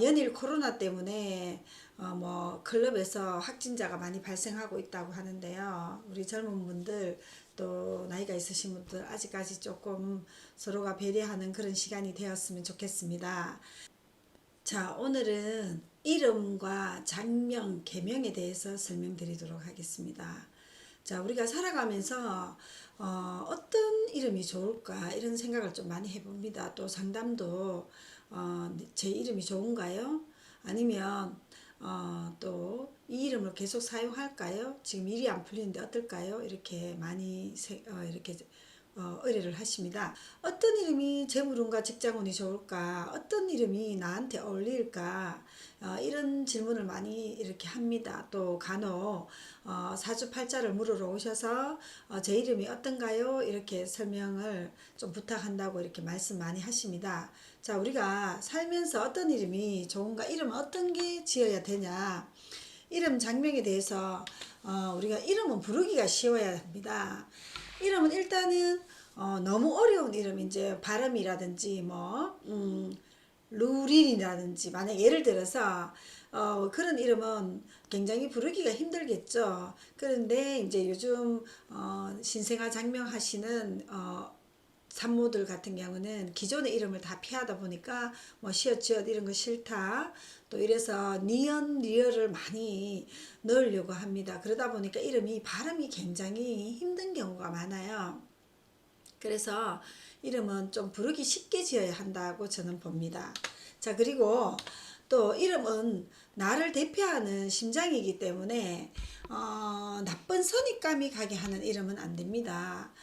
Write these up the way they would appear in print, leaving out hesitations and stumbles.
연일 코로나 때문에 뭐 클럽에서 확진자가 많이 발생하고 있다고 하는데요. 우리 젊은 분들 또 나이가 있으신 분들 아직까지 조금 서로가 배려하는 그런 시간이 되었으면 좋겠습니다. 자, 오늘은 이름과 장명, 계명에 대해서 설명드리도록 하겠습니다. 자, 우리가 살아가면서 어떤 이름이 좋을까 이런 생각을 좀 많이 해봅니다. 또 상담도 제 이름이 좋은가요? 아니면 또 이 이름을 계속 사용할까요? 지금 일이 안 풀리는데 어떨까요? 이렇게 많이 이렇게 의뢰를 하십니다. 어떤 이름이 재물운과 직장운이 좋을까? 어떤 이름이 나한테 어울릴까? 이런 질문을 많이 이렇게 합니다. 또 간혹 사주팔자를 물으러 오셔서 제 이름이 어떤가요? 이렇게 설명을 좀 부탁한다고 이렇게 말씀 많이 하십니다. 자, 우리가 살면서 어떤 이름이 좋은가? 이름은 어떤 게 지어야 되냐? 이름 장명에 대해서 우리가 이름은 부르기가 쉬워야 합니다. 이름은 일단은 너무 어려운 이름 이제 발음이라든지 뭐 루린이라든지 만약 예를 들어서 그런 이름은 굉장히 부르기가 힘들겠죠. 그런데 이제 요즘 신생아 장명하시는 산모들 같은 경우는 기존의 이름을 다 피하다 보니까 뭐 시옷 지옷 이런 거 싫다 또 이래서 니은 리을을 많이 넣으려고 합니다. 그러다 보니까 이름이 발음이 굉장히 힘든 경우가 많아요. 그래서 이름은 좀 부르기 쉽게 지어야 한다고 저는 봅니다. 자, 그리고 또 이름은 나를 대표하는 심장이기 때문에 나쁜 선입감이 가게 하는 이름은 안 됩니다.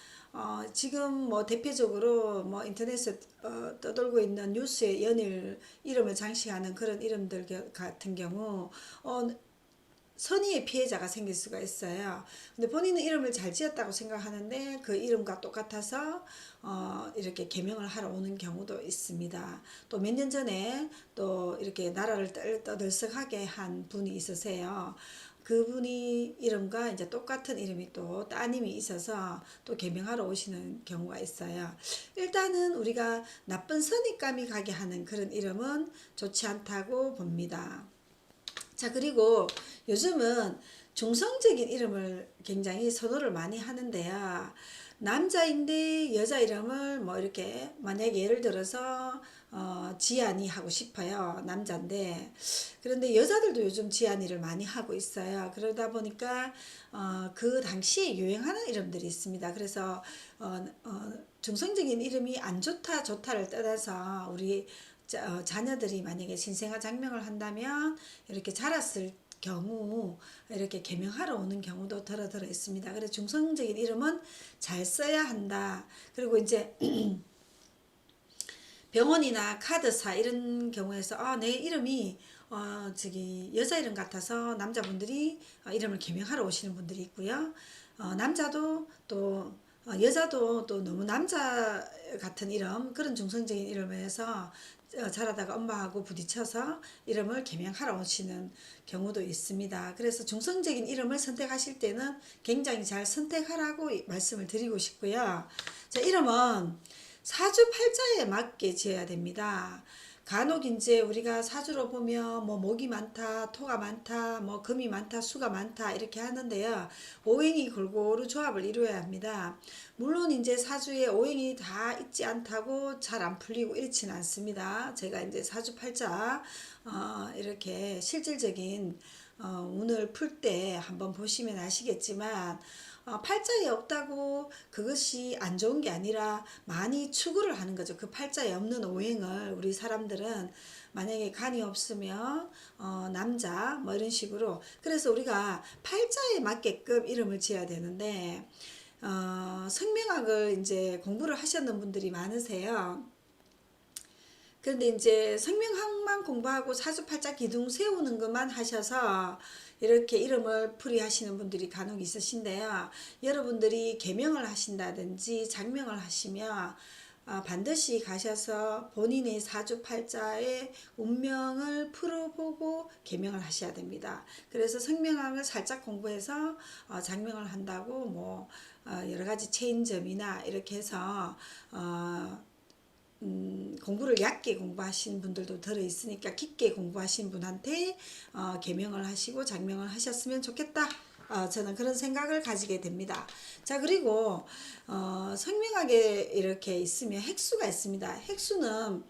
지금 뭐 대표적으로 뭐 인터넷에 떠돌고 있는 뉴스에 연일 이름을 장식하는 그런 이름들 같은 경우 선의의 피해자가 생길 수가 있어요. 근데 본인은 이름을 잘 지었다고 생각하는데 그 이름과 똑같아서 이렇게 개명을 하러 오는 경우도 있습니다. 또 몇 년 전에 또 이렇게 나라를 떠들썩하게 한 분이 있으세요. 그분이 이름과 이제 똑같은 이름이 또 따님이 있어서 또 개명하러 오시는 경우가 있어요. 일단은 우리가 나쁜 선입감이 가게 하는 그런 이름은 좋지 않다고 봅니다. 자, 그리고 요즘은 중성적인 이름을 굉장히 선호를 많이 하는데요. 남자인데 여자 이름을 뭐 이렇게 만약에 예를 들어서 지안이 하고 싶어요. 남자인데 그런데 여자들도 요즘 지안이를 많이 하고 있어요. 그러다 보니까 그 당시에 유행하는 이름들이 있습니다. 그래서 중성적인 이름이 안 좋다 좋다를 떠나서 우리 자녀들이 만약에 신생아 장명을 한다면 이렇게 자랐을 경우 이렇게 개명하러 오는 경우도 들어 있습니다. 그래서 중성적인 이름은 잘 써야 한다. 그리고 이제 병원이나 카드사 이런 경우에서 내 이름이 저기 여자 이름 같아서 남자분들이 이름을 개명하러 오시는 분들이 있고요. 남자도 또 여자도 또 너무 남자 같은 이름 그런 중성적인 이름을 해서 자라다가 엄마하고 부딪혀서 이름을 개명하러 오시는 경우도 있습니다. 그래서 중성적인 이름을 선택하실 때는 굉장히 잘 선택하라고 말씀을 드리고 싶고요. 자, 이름은 사주팔자에 맞게 지어야 됩니다. 간혹 이제 우리가 사주로 보면 뭐 목이 많다, 토가 많다, 뭐 금이 많다, 수가 많다 이렇게 하는데요. 오행이 골고루 조합을 이루어야 합니다. 물론 이제 사주에 오행이 다 있지 않다고 잘 안 풀리고 이렇지는 않습니다. 제가 이제 사주팔자 이렇게 실질적인 운을 풀 때 한번 보시면 아시겠지만 팔자에 없다고 그것이 안 좋은 게 아니라 많이 추구를 하는 거죠. 그 팔자에 없는 오행을 우리 사람들은 만약에 간이 없으면 남자 뭐 이런 식으로 그래서 우리가 팔자에 맞게끔 이름을 지어야 되는데 성명학을 이제 공부를 하셨는 분들이 많으세요. 그런데 이제 생명학만 공부하고 사주팔자 기둥 세우는 것만 하셔서 이렇게 이름을 풀이하시는 분들이 간혹 있으신데요. 여러분들이 개명을 하신다든지 장명을 하시면 반드시 가셔서 본인의 사주팔자의 운명을 풀어보고 개명을 하셔야 됩니다. 그래서 성명학을 살짝 공부해서 장명을 한다고 뭐 여러 가지 체인점이나 이렇게 해서 공부를 얕게 공부하신 분들도 들어 있으니까 깊게 공부하신 분한테 개명을 하시고 장명을 하셨으면 좋겠다. 저는 그런 생각을 가지게 됩니다. 자, 그리고 성명하게 이렇게 있으면 핵수가 있습니다. 핵수는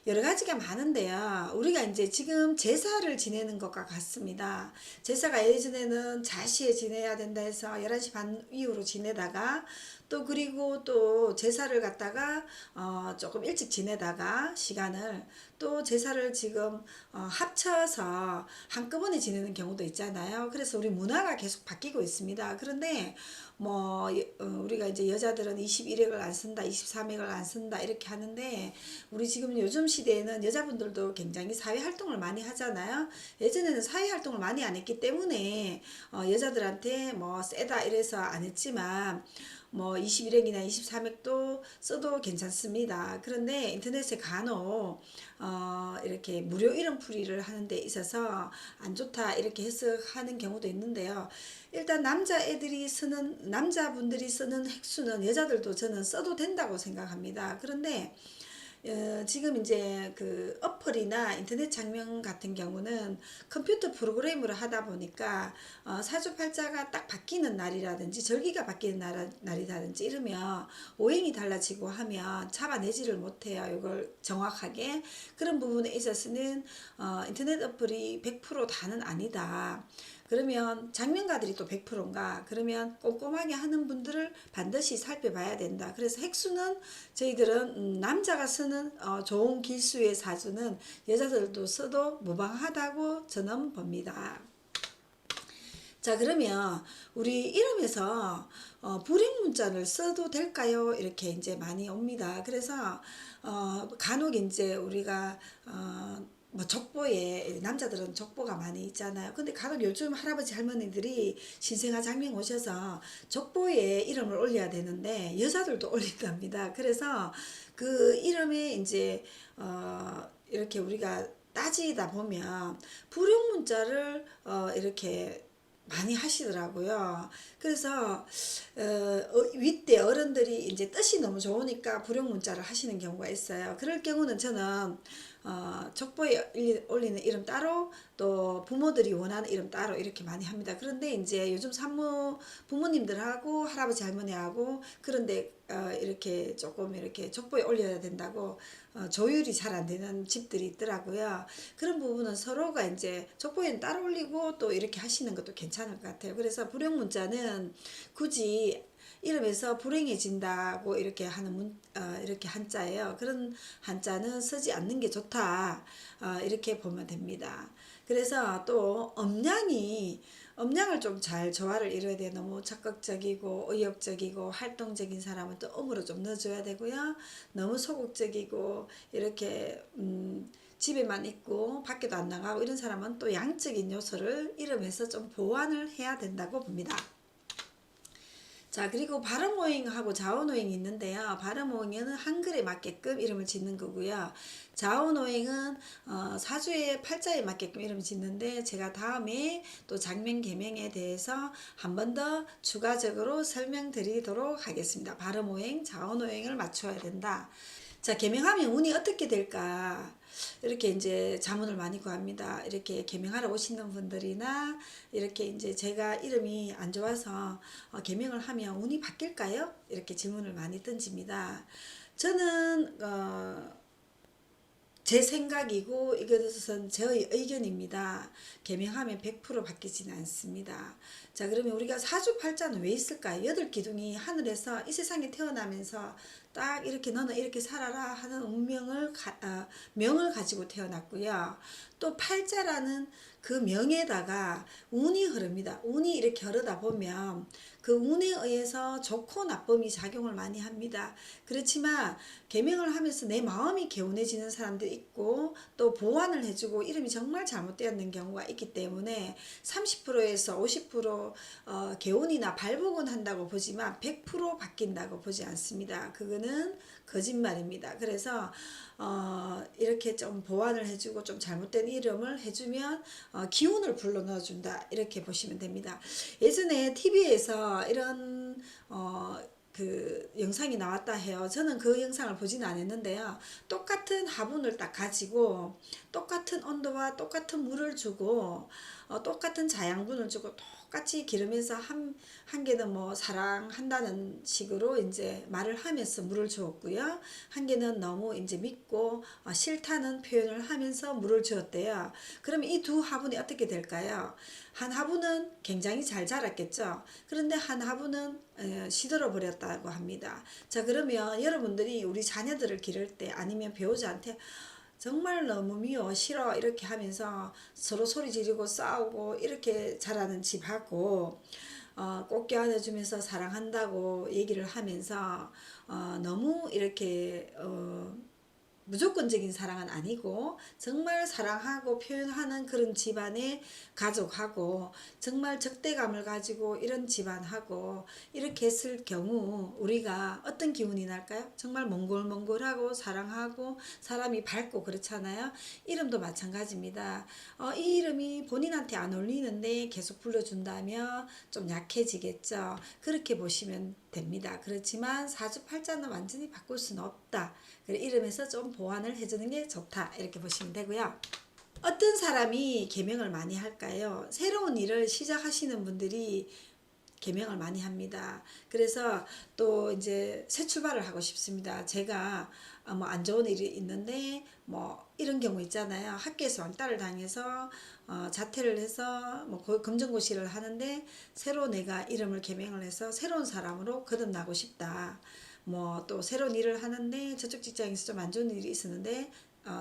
여러 가지가 많은데요. 우리가 이제 지금 제사를 지내는 것과 같습니다. 제사가 예전에는 자시에 지내야 된다 해서 11시 반 이후로 지내다가 또 그리고 또 제사를 갖다가 조금 일찍 지내다가 시간을 또 제사를 지금 합쳐서 한꺼번에 지내는 경우도 있잖아요. 그래서 우리 문화가 계속 바뀌고 있습니다. 그런데 뭐 우리가 이제 여자들은 21액을 안 쓴다, 23액을 안 쓴다 이렇게 하는데 우리 지금 요즘 시대에는 여자분들도 굉장히 사회 활동을 많이 하잖아요. 예전에는 사회 활동을 많이 안 했기 때문에 여자들한테 뭐 세다 이래서 안 했지만 뭐 21액이나 23액도 써도 괜찮습니다. 그런데 인터넷에 간혹 이렇게 무료 이름풀이를 하는 데 있어서 안 좋다 이렇게 해석하는 경우도 있는데요. 일단 남자분들이 쓰는 핵수는 여자들도 저는 써도 된다고 생각합니다. 그런데 지금 이제 그 어플이나 인터넷 장명 같은 경우는 컴퓨터 프로그램으로 하다 보니까 사주팔자가 딱 바뀌는 날이라든지 절기가 바뀌는 날이라든지 이러면 오행이 달라지고 하면 잡아내지를 못해요. 이걸 정확하게. 그런 부분에 있어서는 인터넷 어플이 100% 다는 아니다. 그러면 장명가들이 또 100%인가? 그러면 꼼꼼하게 하는 분들을 반드시 살펴봐야 된다. 그래서 핵수는 저희들은 남자가 쓰는 좋은 길수의 사주는 여자들도 써도 무방하다고 저는 봅니다. 자, 그러면 우리 이름에서 불임 문자를 써도 될까요? 이렇게 이제 많이 옵니다. 그래서 간혹 이제 우리가 뭐 족보에 남자들은 족보가 많이 있잖아요. 근데 간혹 요즘 할아버지 할머니들이 신생아 장명 오셔서 족보에 이름을 올려야 되는데 여자들도 올린답니다. 그래서 그 이름에 이제 이렇게 우리가 따지다 보면 불용 문자를 이렇게 많이 하시더라고요. 그래서 윗대 어른들이 이제 뜻이 너무 좋으니까 불용 문자를 하시는 경우가 있어요. 그럴 경우는 저는 족보에 올리는 이름 따로 또 부모들이 원하는 이름 따로 이렇게 많이 합니다. 그런데 이제 요즘 산모 부모님들하고 할아버지 할머니하고 그런데 이렇게 조금 이렇게 족보에 올려야 된다고 조율이 잘 안 되는 집들이 있더라고요. 그런 부분은 서로가 이제 족보에는 따로 올리고 또 이렇게 하시는 것도 괜찮을 것 같아요. 그래서 불용 문자는 굳이 이름에서 불행해진다고 이렇게 하는 이렇게 한자예요. 그런 한자는 쓰지 않는 게 좋다. 이렇게 보면 됩니다. 그래서 또 음량을 좀 잘 조화를 이뤄야 돼요. 너무 적극적이고 의욕적이고 활동적인 사람은 또 음으로 좀 넣어줘야 되고요. 너무 소극적이고 이렇게 집에만 있고 밖에도 안 나가고 이런 사람은 또 양적인 요소를 이름에서 좀 보완을 해야 된다고 봅니다. 자, 그리고 발음오행하고 자원오행이 있는데요. 발음오행은 한글에 맞게끔 이름을 짓는 거고요. 자원오행은 사주의 팔자에 맞게끔 이름을 짓는데 제가 다음에 또 장명 개명에 대해서 한 번 더 추가적으로 설명드리도록 하겠습니다. 발음오행, 자원오행을 맞춰야 된다. 자, 개명하면 운이 어떻게 될까? 이렇게 이제 자문을 많이 구합니다. 이렇게 개명하러 오시는 분들이나 이렇게 이제 제가 이름이 안 좋아서 개명을 하면 운이 바뀔까요? 이렇게 질문을 많이 던집니다. 저는 제 생각이고 이것은 저의 의견입니다. 개명하면 100% 바뀌지는 않습니다. 자, 그러면 우리가 사주팔자는 왜 있을까요? 여덟 기둥이 하늘에서 이 세상에 태어나면서 딱 이렇게 너는 이렇게 살아라 하는 명을 가지고 태어났고요. 또 팔자라는 그 명에다가 운이 흐릅니다. 운이 이렇게 흐르다 보면 그 운에 의해서 좋고 나쁨이 작용을 많이 합니다. 그렇지만 개명을 하면서 내 마음이 개운해지는 사람들이 있고 또 보완을 해주고 이름이 정말 잘못되었는 경우가 있기 때문에 30%에서 50% 개운이나 발복은 한다고 보지만 100% 바뀐다고 보지 않습니다. 그거는 거짓말입니다. 그래서 이렇게 좀 보완을 해주고 좀 잘못된 이름을 해주면 기운을 불러 넣어준다 이렇게 보시면 됩니다. 예전에 TV에서 이런 그 영상이 나왔다 해요. 저는 그 영상을 보지는 않았는데요. 똑같은 화분을 딱 가지고 똑같은 온도와 똑같은 물을 주고 똑같은 자양분을 주고 똑같이 기르면서 한 개는 뭐 사랑한다는 식으로 이제 말을 하면서 물을 주었고요. 한 개는 너무 이제 믿고 싫다는 표현을 하면서 물을 주었대요. 그러면 이 두 화분이 어떻게 될까요? 한 화분은 굉장히 잘 자랐겠죠. 그런데 한 화분은 시들어 버렸다고 합니다. 자, 그러면 여러분들이 우리 자녀들을 기를 때 아니면 배우자한테 정말 너무 미워 싫어 이렇게 하면서 서로 소리 지르고 싸우고 이렇게 자라는 집하고 꼭 껴안아주면서 사랑한다고 얘기를 하면서 너무 이렇게 무조건적인 사랑은 아니고 정말 사랑하고 표현하는 그런 집안의 가족하고 정말 적대감을 가지고 이런 집안하고 이렇게 했을 경우 우리가 어떤 기분이 날까요? 정말 몽골몽골하고 사랑하고 사람이 밝고 그렇잖아요. 이름도 마찬가지입니다. 이 이름이 본인한테 안 어울리는데 계속 불러준다면 좀 약해지겠죠. 그렇게 보시면 됩니다. 그렇지만 사주팔자는 완전히 바꿀 수는 없다. 이름에서 좀 보완을 해주는 게 좋다. 이렇게 보시면 되고요. 어떤 사람이 계명을 많이 할까요? 새로운 일을 시작하시는 분들이 계명을 많이 합니다. 그래서 또 이제 새 출발을 하고 싶습니다. 제가 뭐 안 좋은 일이 있는데 뭐 이런 경우 있잖아요. 학교에서 왕따를 당해서 자퇴를 해서 뭐 검정고시를 하는데 새로 내가 이름을 개명을 해서 새로운 사람으로 거듭나고 싶다. 뭐 또 새로운 일을 하는데 저쪽 직장에서 좀 안 좋은 일이 있었는데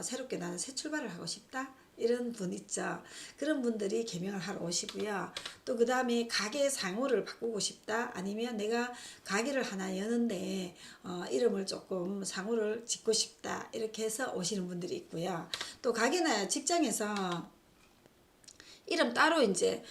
새롭게 나는 새 출발을 하고 싶다. 이런 분 있죠. 그런 분들이 개명을 하러 오시고요. 또 그 다음에 가게 상호를 바꾸고 싶다. 아니면 내가 가게를 하나 여는데 이름을 조금 상호를 짓고 싶다. 이렇게 해서 오시는 분들이 있고요. 또 가게나 직장에서 이름 따로 이제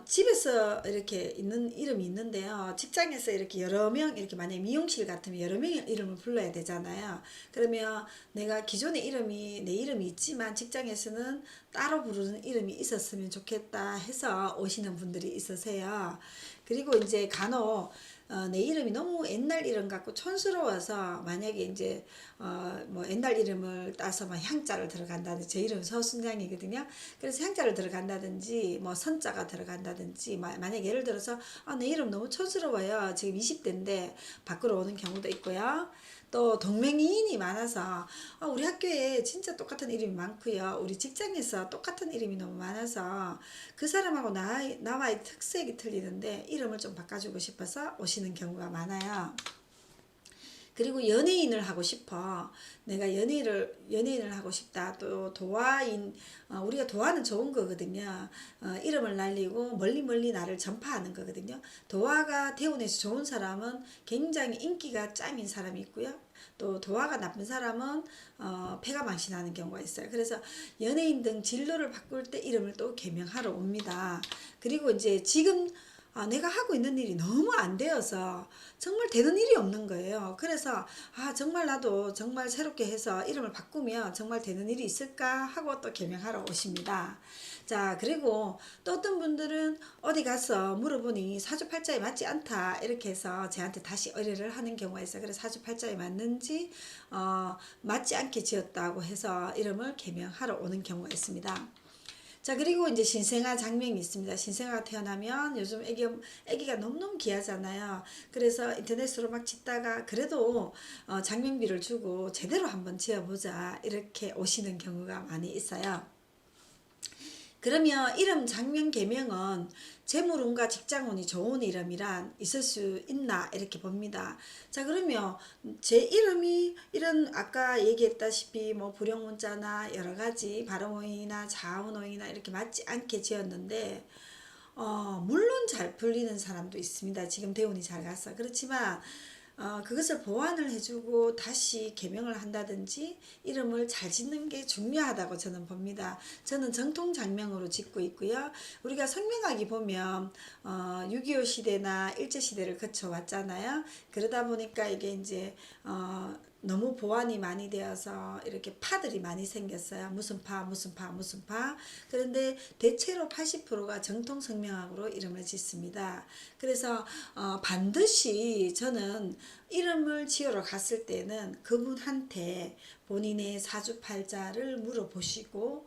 집에서 이렇게 있는 이름이 있는데요. 직장에서 이렇게 여러 명 이렇게 만약에 미용실 같으면 여러 명의 이름을 불러야 되잖아요. 그러면 내가 기존에 이름이 내 이름이 있지만 직장에서는 따로 부르는 이름이 있었으면 좋겠다 해서 오시는 분들이 있으세요. 그리고 이제 간혹 내 이름이 너무 옛날 이름 같고 촌스러워서 만약에 이제 뭐 옛날 이름을 따서 막 향자를 들어간다든지 제 이름은 서순장이거든요. 그래서 향자를 들어간다든지 뭐 선자가 들어간다든지 만약에 예를 들어서 내 이름 너무 촌스러워요. 지금 20대인데 밖으로 오는 경우도 있고요. 또 동명이인이 많아서 우리 학교에 진짜 똑같은 이름이 많고요. 우리 직장에서 똑같은 이름이 너무 많아서 그 사람하고 나와의 특색이 틀리는데 이름을 좀 바꿔주고 싶어서 오시는 경우가 많아요. 그리고 연예인을 하고 싶어. 내가 연예인을 하고 싶다. 또 도화인, 우리가 도화는 좋은 거거든요. 이름을 날리고 멀리 나를 전파하는 거거든요. 도화가 대운에서 좋은 사람은 굉장히 인기가 짱인 사람이 있고요. 또 도화가 나쁜 사람은 패가 망신하는 경우가 있어요. 그래서 연예인 등 진로를 바꿀 때 이름을 또 개명하러 옵니다. 그리고 이제 지금 내가 하고 있는 일이 너무 안 되어서 정말 되는 일이 없는 거예요. 그래서 정말 나도 정말 새롭게 해서 이름을 바꾸면 정말 되는 일이 있을까 하고 또 개명하러 오십니다. 자, 그리고 또 어떤 분들은 어디 가서 물어보니 사주팔자에 맞지 않다 이렇게 해서 저한테 다시 의뢰를 하는 경우가 있어요. 그래서 사주팔자에 맞는지 맞지 않게 지었다고 해서 이름을 개명하러 오는 경우가 있습니다. 자, 그리고 이제 신생아 장명이 있습니다. 신생아가 태어나면 요즘 애기가 너무너무 귀하잖아요. 그래서 인터넷으로 막 짓다가 그래도 장명비를 주고 제대로 한번 지어보자 이렇게 오시는 경우가 많이 있어요. 그러면 이름 장명 개명은 재물운과 직장운이 좋은 이름이란 있을 수 있나 이렇게 봅니다. 자, 그러면 제 이름이 이런 아까 얘기했다시피 뭐 불용문자나 여러 가지 발음오행이나 자음오행이나 이렇게 맞지 않게 지었는데 물론 잘 풀리는 사람도 있습니다. 지금 대운이 잘 가서. 그렇지만 그것을 보완을 해주고 다시 개명을 한다든지 이름을 잘 짓는 게 중요하다고 저는 봅니다. 저는 정통 장명으로 짓고 있고요. 우리가 성명학이 보면 6.25 시대나 일제시대를 거쳐왔잖아요. 그러다 보니까 이게 이제 너무 보완이 많이 되어서 이렇게 파들이 많이 생겼어요. 무슨 파, 무슨 파, 무슨 파. 그런데 대체로 80%가 정통 성명학으로 이름을 짓습니다. 그래서 반드시 저는 이름을 지으러 갔을 때는 그분한테 본인의 사주팔자를 물어보시고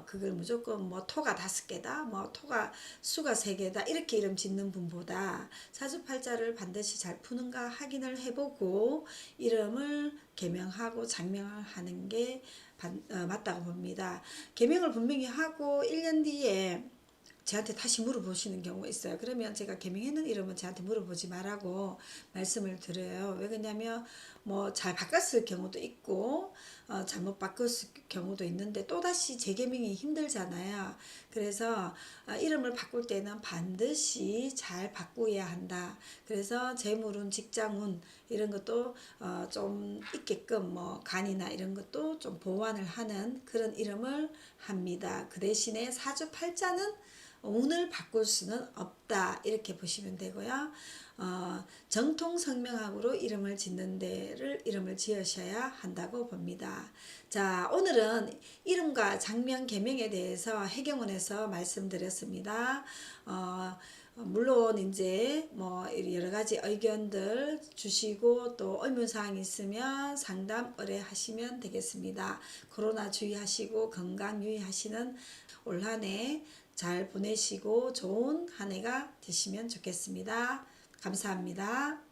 그걸 무조건 뭐 토가 5개다, 뭐 토가 수가 3개다 이렇게 이름 짓는 분보다 사주팔자를 반드시 잘 푸는가 확인을 해보고 이름을 개명하고 장명을 하는 게 맞다고 봅니다. 개명을 분명히 하고 1년 뒤에 저한테 다시 물어보시는 경우가 있어요. 그러면 제가 개명했는 이름은 저한테 물어보지 말라고 말씀을 드려요. 왜 그러냐면 뭐 잘 바꿨을 경우도 있고 잘못 바꿨을 경우도 있는데 또다시 재개명이 힘들잖아요. 그래서 이름을 바꿀 때는 반드시 잘 바꾸어야 한다. 그래서 재물운, 직장운 이런 것도 좀 있게끔 뭐 간이나 이런 것도 좀 보완을 하는 그런 이름을 합니다. 그 대신에 사주팔자는 운을 바꿀 수는 없다 이렇게 보시면 되고요. 정통 성명학으로 이름을 짓는 데를 이름을 지으셔야 한다고 봅니다. 자, 오늘은 이름과 장명 개명에 대해서 해경원에서 말씀드렸습니다. 물론 이제 뭐 여러 가지 의견들 주시고 또 의문사항 있으면 상담 의뢰하시면 되겠습니다. 코로나 주의하시고 건강 유의하시는 올 한 해 잘 보내시고 좋은 한 해가 되시면 좋겠습니다. 감사합니다.